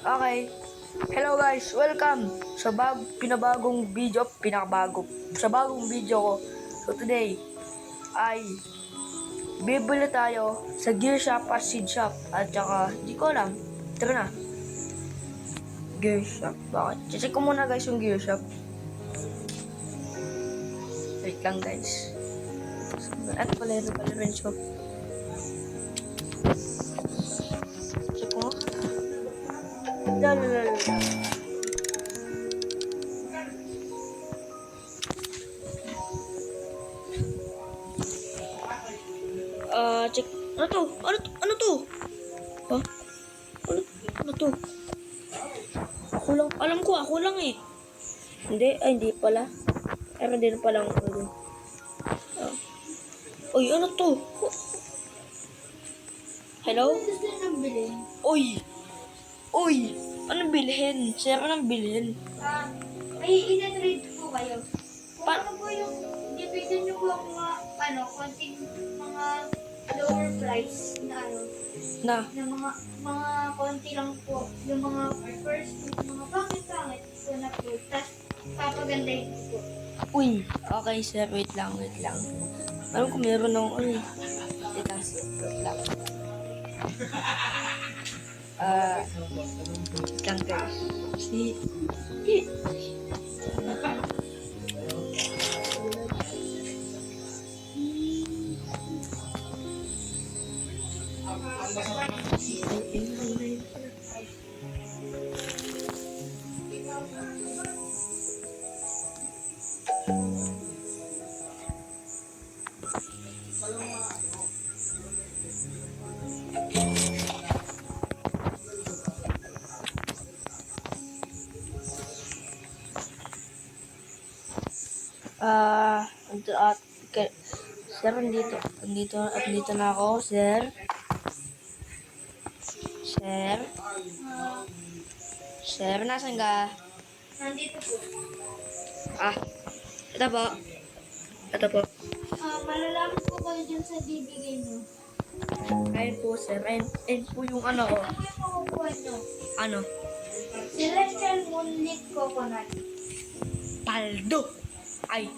Okay. Hello guys, welcome sa pinabagong video, sa bagong video ko. So today ay bibili tayo sa Gear Shop at Seed Shop at saka di ko alam. Tara na. Gear Shop. Bakit? Check ko muna guys yung Gear Shop. Wait lang guys. At pala rin shop. Check mo. Lalalala. Check. Ano to? Ano to? Ha? Ano to? Ako lang. Alam ko, ako lang eh. Hindi pala. Meron din palang ano. Uy, ano to? Hello? Gusto nang bilhin? Uy! Anong bilhin? Sir, anong bilhin? May ina-trade po kayo. Kung Pa- ano po yung, bibigyan nyo po ang mga, konting mga lower price na Na? na mga konti lang po. Yung mga first, yung mga pangit-pangit po na po. Tapos, papagandahin ko po. Uy! Okay, sir. Wait lang. Alam ko meron akong uy. Wait lang, sir. Wait lang. Wait lang, guys. Sir, andito na ako, sir. Sir, nasan ka? Nandito po. Ito po. Malalaman po kayo dyan sa bibigay nyo. Ayun po, sir. Ayun po yung ano ko. Ano po yung makukuha nyo? Ano? Celestial Moonlit Coconut. Paldo. Ay.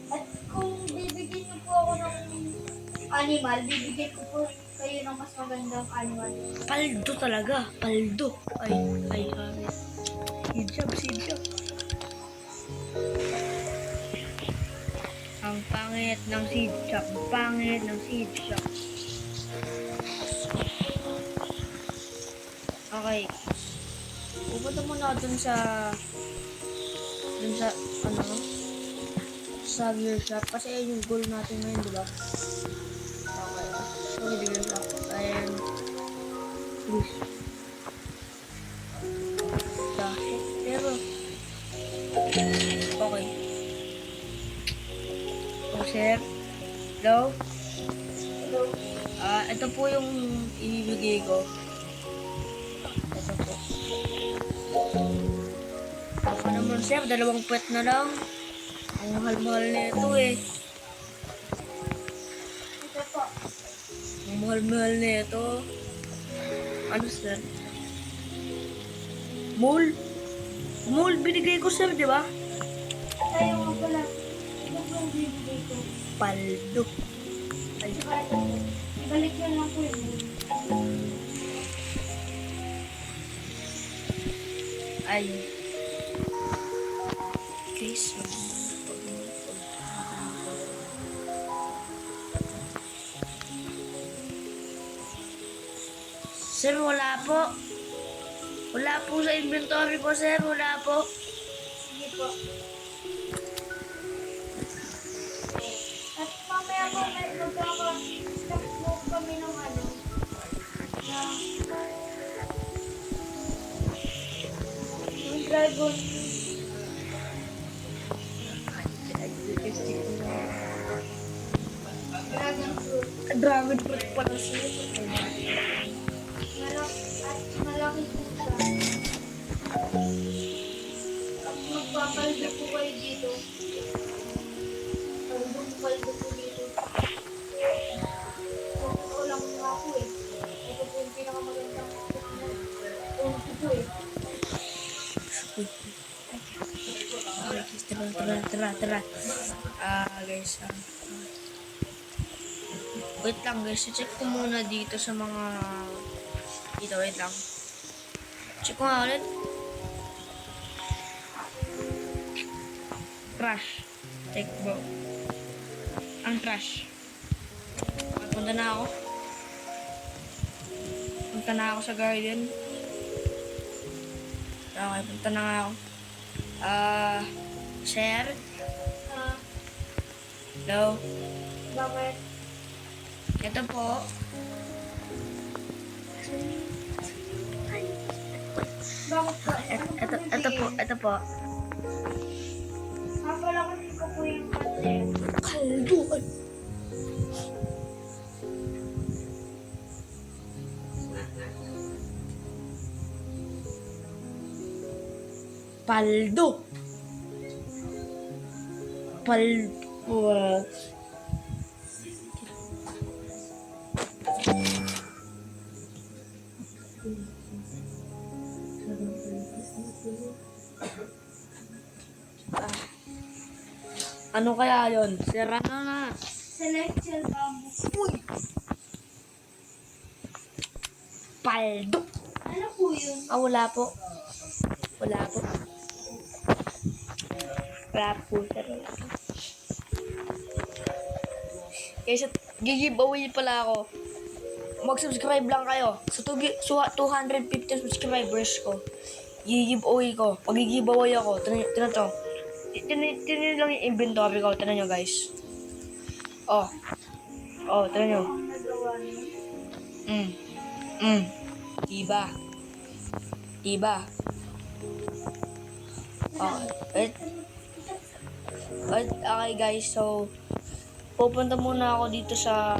At kung bibigyan niyo po ako ng animal, bibigyan ko po kayo ng mas magandang animal. Paldo talaga. Paldo. Ay. Seed shop. Ang pangit ng seed shop. Okay. Pupunta muna ako dun sa sa gear shop kasi ayun yung goal natin ngayon, diba? Okay. So, gear shop. And please. Dahil. Pero okay. Oh, sir. Hello? Hello? Ito po yung ibibigay ko. Ito po. Baka naman, sir, 2 pet na lang. Ang mahal-mahal na ito eh. Ito po. Ang mahal-mahal na ito. Ano, sir? Mole, binigay ko, sir, di ba? Tayo nga pala. Ito po yung bibigay ko. Paldo. Ay, Saka ito po. Balik nyo lang po yun. ay. Okay, so. Sir, wala po. Wala po sa inventory ko, sir. Wala po. Sige po. At mamaya po may magkaka-stock po kami ng yung dragon. Dragon fruit. Dragon fruit pala, sir. Malaki po siya. At magpapaldo po kayo dito. Paldo po dito. ako eh. Ito po yung pinakamagandang konti ko eh. Uy. Okay, guys, tara. Guys, wait lang guys, check ko muna dito sa mga, dito, wait lang. Check ko nga ulit. Trash. Check bro. Ang trash. Punta na ako. Punta na ako sa garden. Okay, punta na nga ako. Sir? Ah, Hello? bakit? Ito po. Bakit po? Ito po. Pala kasi ko po yung content. Kalduan. Paldo. Paldo. Ano kaya yun? Serrano na. Celestial bamboo. Uy! Paldo. Ano po yun? Wala po. Wala po. Wala po, sir. Kaya giveaway pala ako. Mag-subscribe lang kayo. Sa 250 subscribers ko, giveaway ko. Pag-giveaway ako, tinan to. Tinan lang yung inventory ko. Tinan nyo, guys. Oh, tinan nyo. Ang nagawa niyo? Diba? Okay guys, so pupunta muna ako dito sa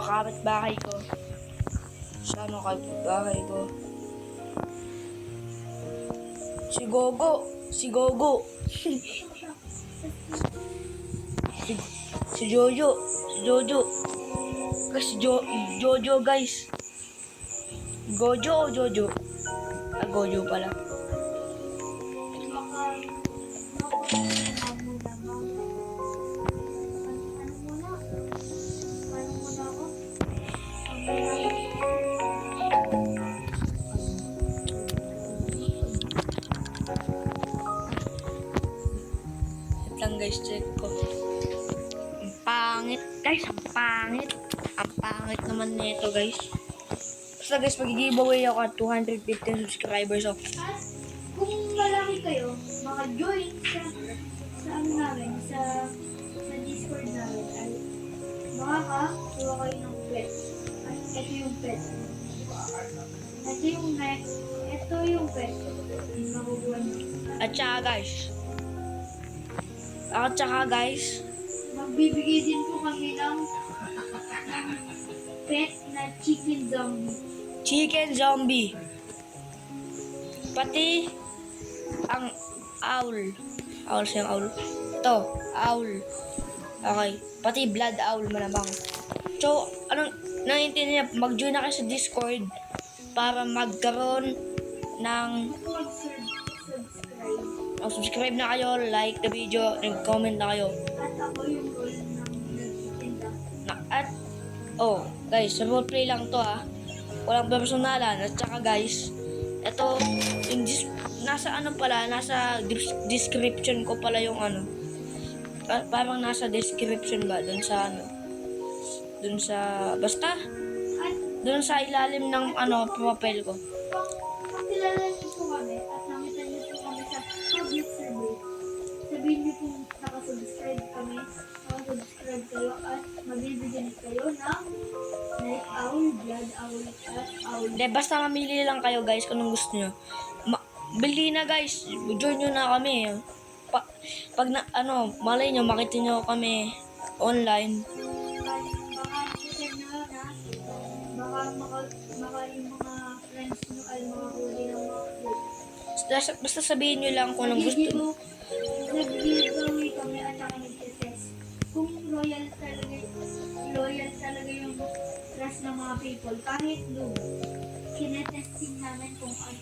kapitbahay ko. Sa kapitbahay ko. Si Gogo. Si Jojo. Kasi Jojo guys. Gojo o Jojo? Gojo pala. Wait lang guys, check ko. Ang pangit guys, ang pangit. Ang pangit naman nito guys. Basta guys, mag-giveaway ako at 215 subscribers. So, At kung malaki kayo, maka-join sa ano namin, sa Discord namin, ay makakakuha kayo ng pet. At ito yung pet. Ito yung next. Ito yung pet. Yung makukuha nyo. at saka guys, Magbibigay din po kami ng pet na chicken zombie. Chicken Zombie. Pati ang owl. Owl siyang owl. Ito, owl. Okay. Pati blood owl malamang. So, anong naiintindihan niya? Mag-join na kayo sa Discord para magkaroon ng Mag-subscribe. subscribe na kayo, like the video, and comment na kayo. At ako yung role ng nagtitinda. Guys, sa roleplay lang to walang personalan. At saka guys, ito, yung nasa description ko pala yung parang nasa description ba, basta, At dun sa ilalim ng papel ko. kung kilala niyo po kami at nakita niyo po kami sa public survey, sabihin niyo po nakasubscribe kami, nakasubscribe kayo at mabibigyan kayo ng night owl, blood owl, at owl. De, basta mamili lang kayo guys kung anong gusto nyo. Bili na guys, join nyo na kami. Pag malay nyo, makita nyo kami online. Baka kita nyo na, baka yung mga friends nyo ay makakuli ng mga food. Basta sabihin nyo lang kung anong gusto nyo. Nag-giveaway kami at saka nag-test. Kung loyal talaga yung trust ng mga people. Kahit low, kinetesting namin kung good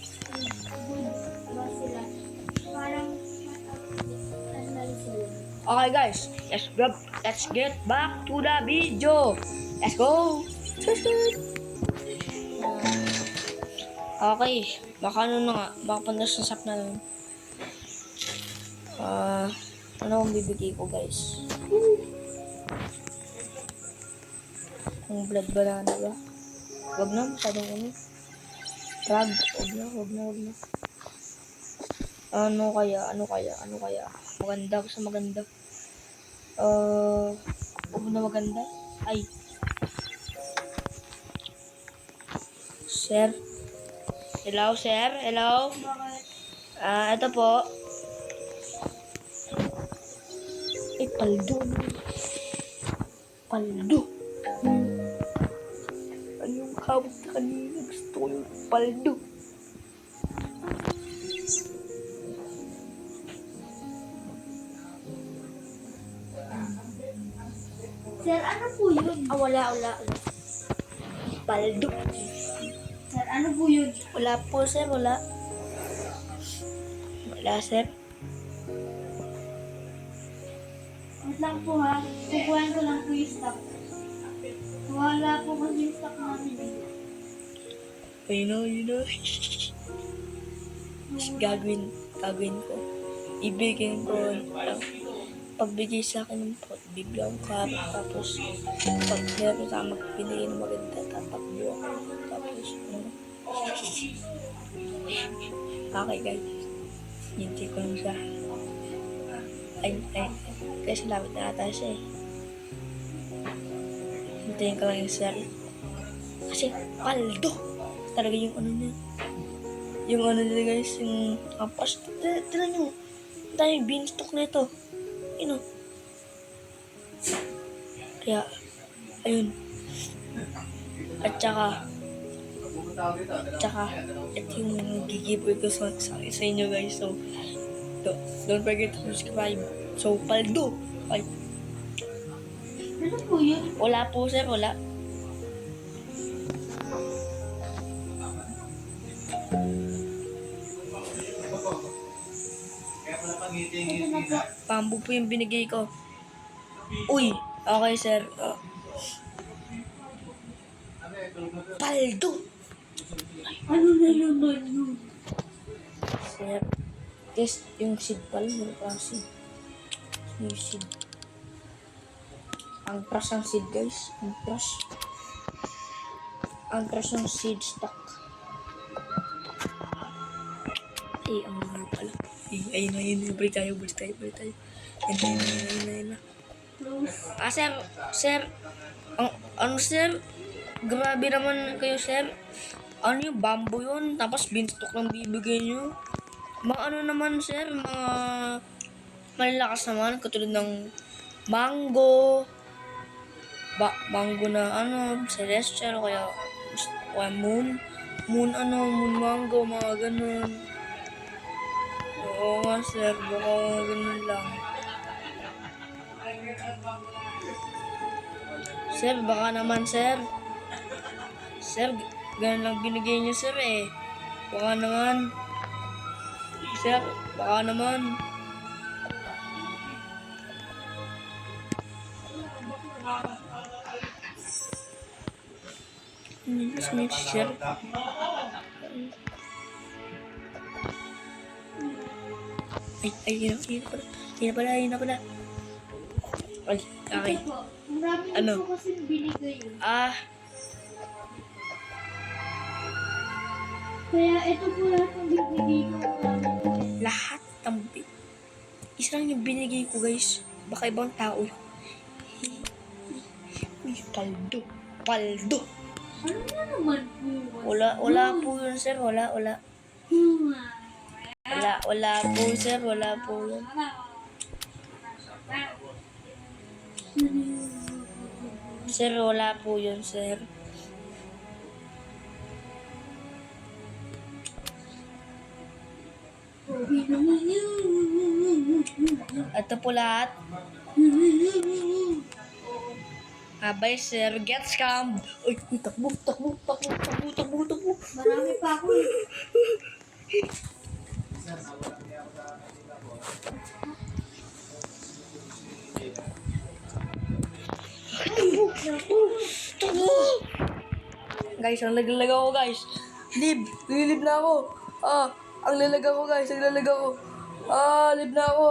ba sila. Parang matandal sila. Okay guys, let's get back to the video. Let's go. Okay, baka ano na nga, baka pandasasak na lang. Ano ang bibigay ko guys? Kung blood banana ba? Wag na, masyadong ano. Rag, wag na. Ano kaya? Maganda, basta maganda. Huwag na maganda. Ay. Sir? Hello, sir? Hello? Bakit? Ito po. Paldo. Paldo. Ano yung hawak na kanina? Gusto ko yung paldo. Sir, ano po yun? Wala. Paldo. Sir, ano po yun? Wala po, sir. Wala, sir. Wait lang po ha. Kukuhain ko lang po yung stock. Wala po kasi yung stock namin. You know. Gagawin ko. Ibigin ko. Pagbigay sa akin ng pot, biglang karot. Tapos, pag meron sa magpinigay ng maganda, tatakbo ako. Tapos, okay guys. Hintay ko lang siya. Ay. Kasi lapit na ata siya eh. Hintayin ko lang yung sir. Kasi, paldo! Talaga yung ano niya. Yung ano nila guys, yung ampas. Tira nyo. Ang daming beanstalk na ito. Yun o. Kaya, ayun. At saka, ito yung gigiveaway ko sa inyo guys. So, don't forget to subscribe. So, paldo. Ay, Ano po yun? wala po sir, wala. Ito na po. Pambo po yung binigay ko. Uy, okay sir. Paldo. Ano na naman yun? Sir, test yung seed pala. Yung seed. Yung seed. Ang crush ng seed guys. Ang crush ng seed stock. Ay, ang mga pala. Ayun. Balik tayo. Ayun na. Close. Sir. Ano, sir? Grabe naman kayo, sir. Ano yung bamboo yun? Tapos beanstalk lang bibigay nyo. Mga ano naman, sir? Mga malalakas naman. Katulad ng mango. Mango na ano, celestial. Kaya moon mango. Mga ganun. Oo nga, sir. Baka ganun lang. Sir, baka naman, sir. Sir, ganun lang binigay niyo, sir, eh. Baka naman. Sir, baka naman. Sir. Yun na pala. Ay, okay. Ito po. Marami Ano? po kasi binigay yun. Kaya ito po lahat ng bibigay ko. Lahat ng isa lang yung binigay ko, guys. Baka ibang tao. Uy, paldo. Ano na naman po? Wala po yun, sir. Wala po, sir. Wala po yun. Sir, wala po yun, sir. Ito po lahat. Abay, sir, get scammed. Ay, takbo, takbo, takbo, takbo, takbo, takbo. Marami pa ako eh. Takbo! Guys, ang laglag ako, guys. Live! Lilib na ako. Ang lalag ako, guys. Ang lalag ako. Live na ako.